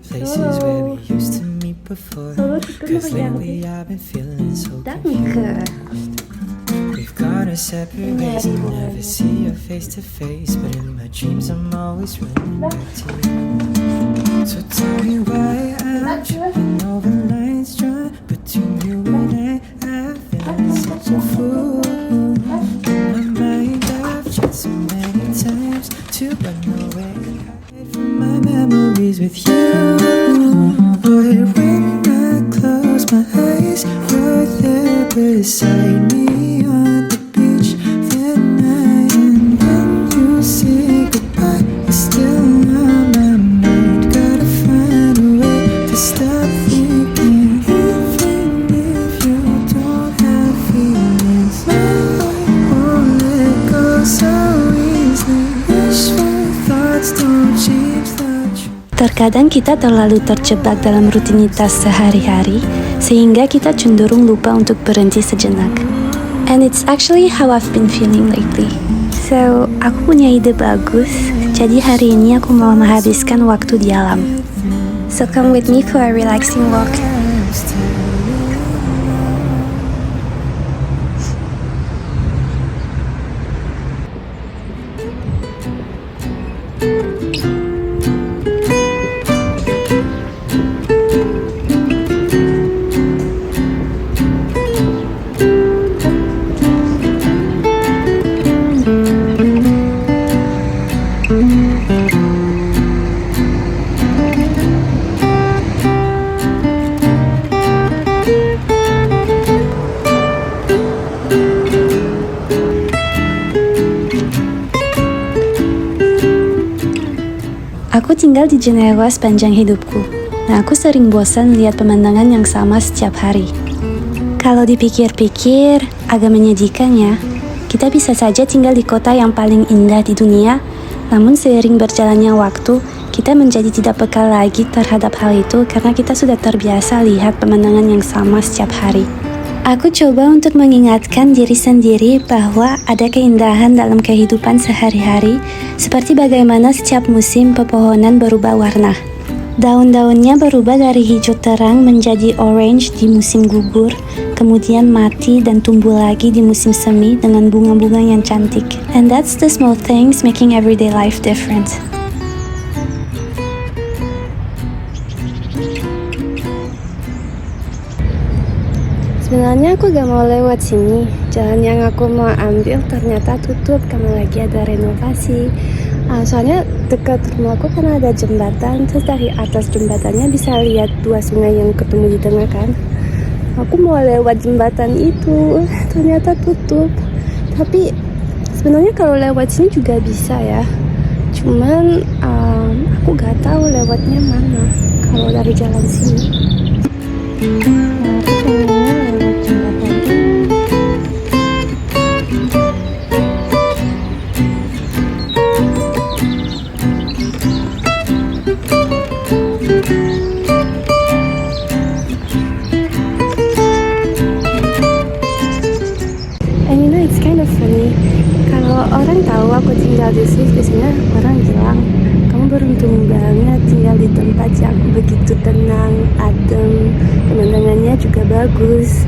places where we used to meet before. Cause lately I've been feeling so confused. We've gone our separate ways, I never see you face to face, but in my dreams I'm always running back to you. So tell me why I'm tripping over lines drawn between you and I've been such a fool. In my mind I've tried so many times to run away, hide from my memories with you. But when I close my eyes, you're there beside me on the beach that night. And when you say goodbye, you're still on my mind. Gotta find a way to stop thinking. Even if you don't have feelings, my heart won't let go so easily. Wishful thoughts don't change the truth. Terkadang kita terlalu terjebak dalam rutinitas sehari-hari, sehingga kita cenderung lupa untuk berhenti sejenak. And it's actually how I've been feeling lately. So, aku punya ide bagus, jadi hari ini aku mau menghabiskan waktu di alam. So come with me for a relaxing walk. Aku tinggal di Jenewa sepanjang hidupku. Nah, aku sering bosan lihat pemandangan yang sama setiap hari. Kalau dipikir-pikir, agak menyedihkan ya. Kita bisa saja tinggal di kota yang paling indah di dunia, namun seiring berjalannya waktu, kita menjadi tidak peka lagi terhadap hal itu karena kita sudah terbiasa lihat pemandangan yang sama setiap hari. Aku coba untuk mengingatkan diri sendiri bahwa ada keindahan dalam kehidupan sehari-hari, seperti bagaimana setiap musim pepohonan berubah warna. Daun-daunnya berubah dari hijau terang menjadi orange di musim gugur, kemudian mati dan tumbuh lagi di musim semi dengan bunga-bunga yang cantik. And that's the small things making everyday life different. Sebenarnya aku gak mau lewat sini. Jalan yang aku mau ambil ternyata tutup karena lagi ada renovasi. Soalnya dekat rumahku kan ada jembatan, terus dari atas jembatannya bisa lihat dua sungai yang ketemu di tengah kan. Aku mau lewat jembatan itu, ternyata tutup. Tapi sebenarnya kalau lewat sini juga bisa ya. Cuman aku gak tahu lewatnya mana kalau dari jalan sini. Orang tahu aku tinggal di Swiss, biasanya orang bilang kamu beruntung banget tinggal di tempat yang begitu tenang, adem, pemandangannya juga bagus.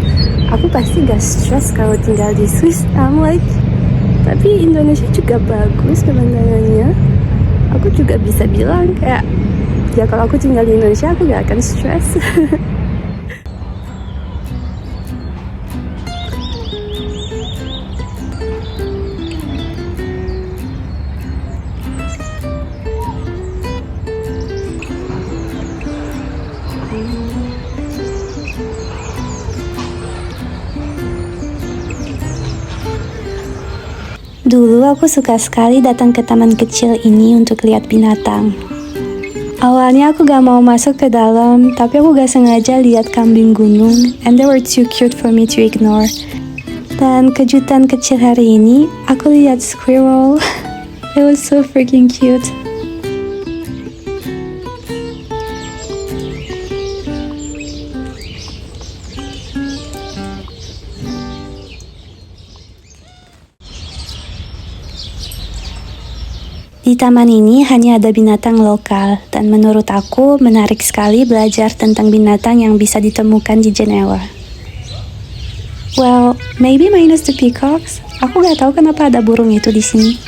Aku pasti gak stres kalau tinggal di Swiss. I'm like, tapi Indonesia juga bagus pemandangannya. Aku juga bisa bilang kayak, ya kalau aku tinggal di Indonesia aku gak akan stres. Dulu aku suka sekali datang ke taman kecil ini untuk lihat binatang. Awalnya aku gak mau masuk ke dalam, tapi aku gak sengaja lihat kambing gunung, and they were too cute for me to ignore. Dan kejutan kecil hari ini, aku lihat squirrel. It was so freaking cute. Di taman ini hanya ada binatang lokal, dan menurut aku menarik sekali belajar tentang binatang yang bisa ditemukan di Jenewa. Well, maybe minus the peacocks. Aku gak tahu kenapa ada burung itu di sini.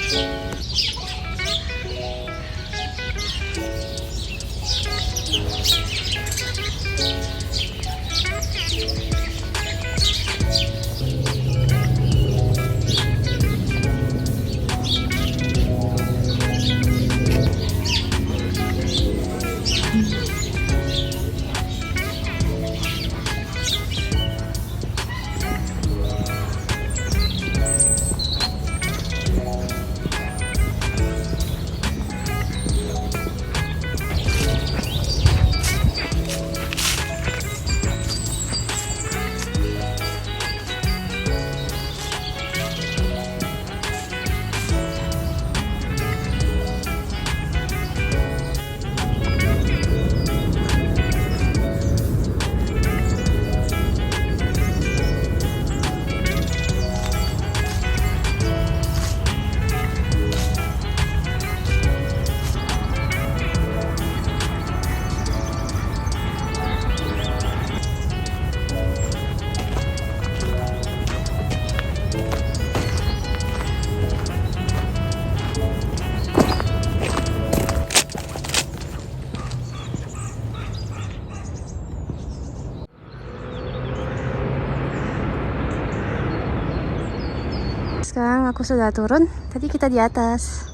Sekarang aku sudah turun, tadi kita di atas.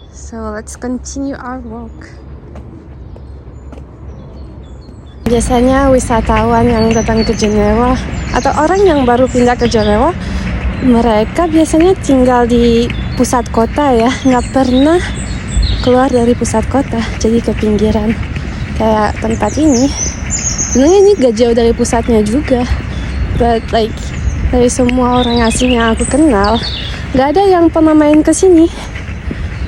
So let's continue our walk. Biasanya wisatawan yang datang ke Jenewa atau orang yang baru pindah ke Jenewa, mereka biasanya tinggal di pusat kota ya, nggak pernah keluar dari pusat kota, jadi ke pinggiran. Kayak tempat ini, sebenarnya ini gak jauh dari pusatnya juga, but like dari semua orang asing yang aku kenal, gak ada yang pernah main ke sini.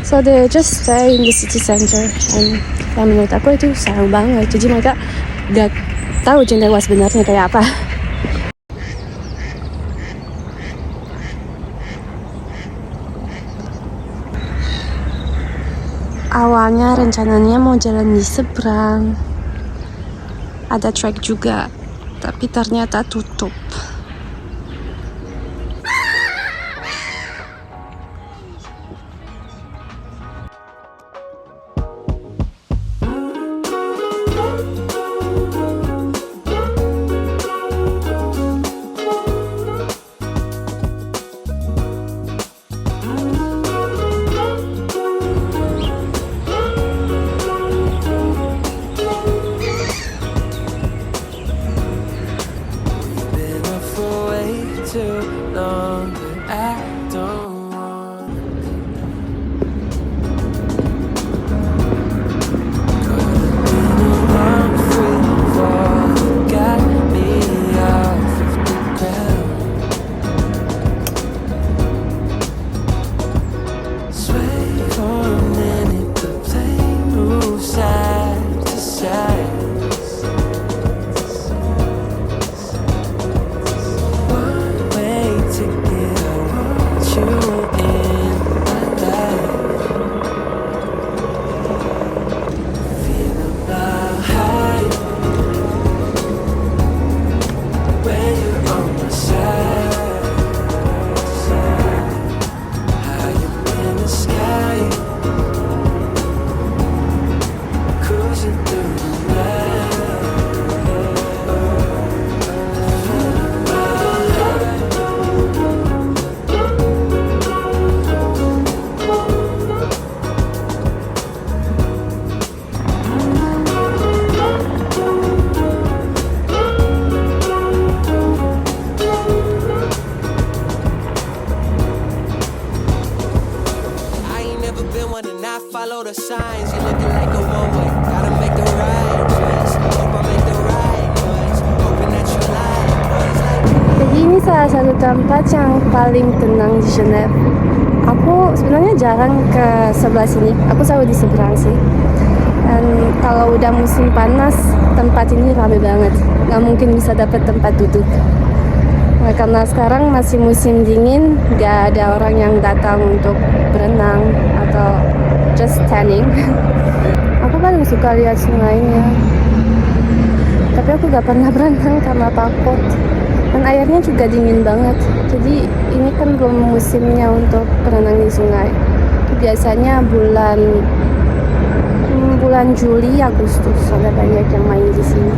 So they just stay in the city center, and menurut aku itu sayang banget. Jadi mereka gak tahu Jenewa sebenarnya kayak apa. Awalnya rencananya mau jalan di seberang, ada trek juga, tapi ternyata tutup. Too long, but I don't want I'm free fall, got me off of the ground. Sway for a minute, the plane moves side to side. Follow the signs, you looking like a one-way. Gotta make the right choice. Hope I make the right choice. Hoping that you like boys like me. Jadi ini salah satu tempat yang paling tenang di Genève. Aku sebenarnya jarang ke sebelah sini. Aku selalu di seberang sih. Dan kalau udah musim panas, tempat ini ramai banget. Nggak mungkin bisa dapat tempat duduk. Nah, karena sekarang masih musim dingin, nggak ada orang yang datang untuk berenang atau atau just tanning. Aku paling suka lihat sungainya, tapi aku gak pernah berenang karena takut, dan airnya juga dingin banget. Jadi ini kan belum musimnya untuk berenang di sungai. Itu biasanya bulan Juli, Agustus ada banyak yang main di sini.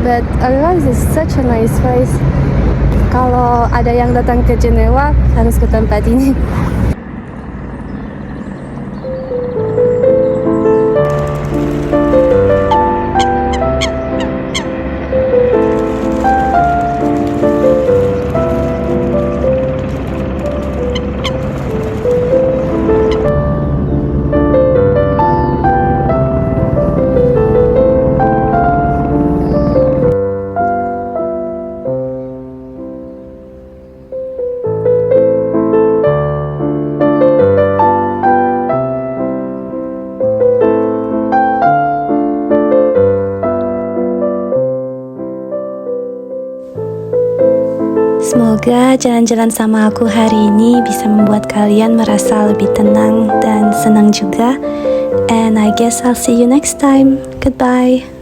But otherwise it's such a nice place. Kalau ada yang datang ke Jenewa harus ke tempat ini. Semoga jalan-jalan sama aku hari ini bisa membuat kalian merasa lebih tenang dan senang juga. And I guess I'll see you next time. Goodbye.